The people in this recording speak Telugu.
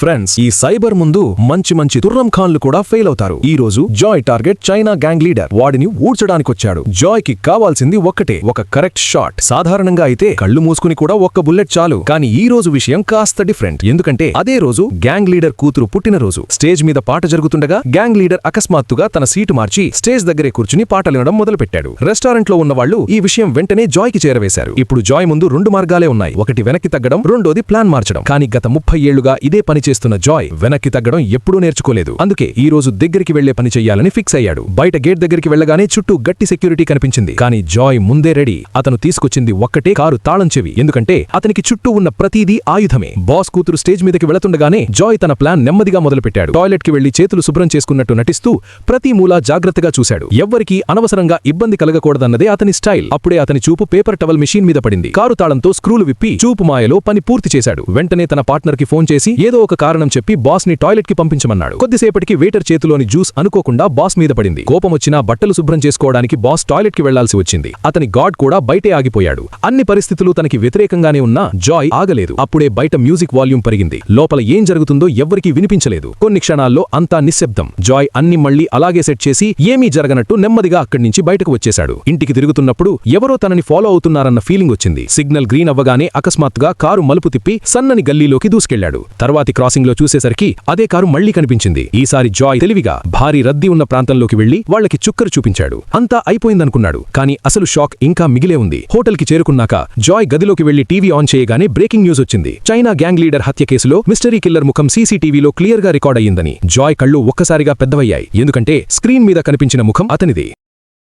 ఫ్రెండ్స్, ఈ సైబర్ ముందు మంచి తుర్రం ఖాన్లు కూడా ఫెయిల్ అవుతారు. ఈ రోజు Joy target China gang leader. వాడిని ఊడ్చడానికొచ్చాడు. జాయ్ కి కావాల్సింది ఒక్కటే, ఒక కరెక్ట్ షాట్. సాధారణంగా అయితే కళ్ళు మూసుకుని కూడా ఒక్క బుల్లెట్ చాలు. కానీ ఈ రోజు విషయం కాస్త డిఫరెంట్. ఎందుకంటే అదే రోజు గ్యాంగ్ లీడర్ కూతురు పుట్టినరోజు. స్టేజ్ మీద పాట జరుగుతుండగా గ్యాంగ్ లీడర్ అకస్మాత్తుగా తన సీటు మార్చి స్టేజ్ దగ్గరే కూర్చుని పాటలు వినడం మొదలుపెట్టాడు. రెస్టారెంట్ లో ఉన్న వాళ్ళు ఈ విషయం వెంటనే జాయ్ కి చేరవేశారు. ఇప్పుడు జాయ్ ముందు రెండు మార్గాలే ఉన్నాయి. ఒకటి వెనక్కి తగ్గడం, రెండోది ప్లాన్ మార్చడం. కానీ గత 30 ఏళ్లుగా ఇదే పని చేస్తున్న జాయ్ వెనక్కి తగ్గడం ఎప్పుడూ నేర్చుకోలేదు. అందుకే ఈ రోజు దగ్గరికి వెళ్లే పని చెయ్యాలని ఫిక్స్ అయ్యాడు. బయట గేట్ దగ్గరికి వెళ్లగానే చుట్టూ గట్టి సెక్యూరిటీ కనిపించింది. కానీ జాయ్ ముందే రెడీ. అతను తీసుకొచ్చింది ఒక్కటే, కారు తాళం చెవి. ఎందుకంటే అతనికి చుట్టూ ఉన్న ప్రతిదీ ఆయుధమే. బాస్ కూతురు స్టేజ్ మీదకి వెళతుండగానే జాయ్ తన ప్లాన్ నెమ్మదిగా మొదలుపెట్టాడు. టాయిలెట్ కి వెళ్లి చేతులు శుభ్రం చేసుకున్నట్టు నటిస్తూ ప్రతి మూలా జాగ్రత్తగా చూశాడు. ఎవ్వరికీ అనవసరంగా ఇబ్బంది కలగకూడదన్నదే అతని స్టైల్. అప్పుడే అతని చూపు పేపర్ టవల్ మిషన్ మీద పడింది. కారు తాళంతో స్క్రూలు విప్పి చూపు మాయలో పని పూర్తి చేశాడు. వెంటనే తన పార్ట్నర్ కి ఫోన్ చేసి ఏదో ఒక కారణం చెప్పి బాస్ ని టాయిలెట్ కి పంపించమన్నాడు. కొద్దిసేపటికి వెయిటర్ చేతిలోని జ్యూస్ అనుకోకుండా బాస్ మీద పడింది. కోపం వచ్చినా బట్టలు శుభ్రం చేసుకోవడానికి బాస్ టాయిలెట్ కి వెళ్లాల్సి వచ్చింది. అతని గార్డ్ కూడా బయటే ఆగిపోయాడు. అన్ని పరిస్థితులు తనకి వ్యతిరేకంగానే ఉన్నా జాయ్ ఆగలేదు. అప్పుడే బయట మ్యూజిక్ వాల్యూమ్ పెరిగింది. లోపల ఏం జరుగుతుందో ఎవ్వరికీ వినిపించలేదు. కొన్ని క్షణాల్లో అంతా నిశ్శబ్దం. జాయ్ అన్ని మళ్లీ అలాగే సెట్ చేసి ఏమీ జరగనట్టు నెమ్మదిగా అక్కడి నుంచి బయటకు వచ్చేశాడు. ఇంటికి తిరుగుతున్నప్పుడు ఎవరో తనని ఫాలో అవుతున్నారన్న ఫీలింగ్ వచ్చింది. సిగ్నల్ గ్రీన్ అవ్వగానే అకస్మాత్తుగా కారు మలుపు తిప్పి సన్నని గల్లీలోకి దూసుకెళ్లాడు. తర్వాతి క్రాసింగ్ లో చూసేసరికి అదే కారు మళ్లీ కనిపించింది. ఈసారి జాయ్ తెలివిగా భారీ రద్దీ ఉన్న ప్రాంతంలోకి వెళ్లి వాళ్లకి చుక్కరు చూపించాడు. అంతా అయిపోయిందనుకున్నాడు. కానీ అసలు షాక్ ఇంకా మిగిలే ఉంది. హోటల్ కి చేరుకున్నాక జాయ్ గదిలోకి వెళ్లి టీవీ ఆన్ చేయగానే బ్రేకింగ్ న్యూస్ వచ్చింది. చైనా గ్యాంగ్ లీడర్ హత్య కేసులో మిస్టరీ కిల్లర్ ముఖం సీసీటీవీలో క్లియర్ గా రికార్డ్ అయ్యిందని. జాయ్ కళ్ళు ఒక్కసారిగా పెద్దవయ్యాయి. ఎందుకంటే స్క్రీన్ మీద కనిపించిన ముఖం అతనిది.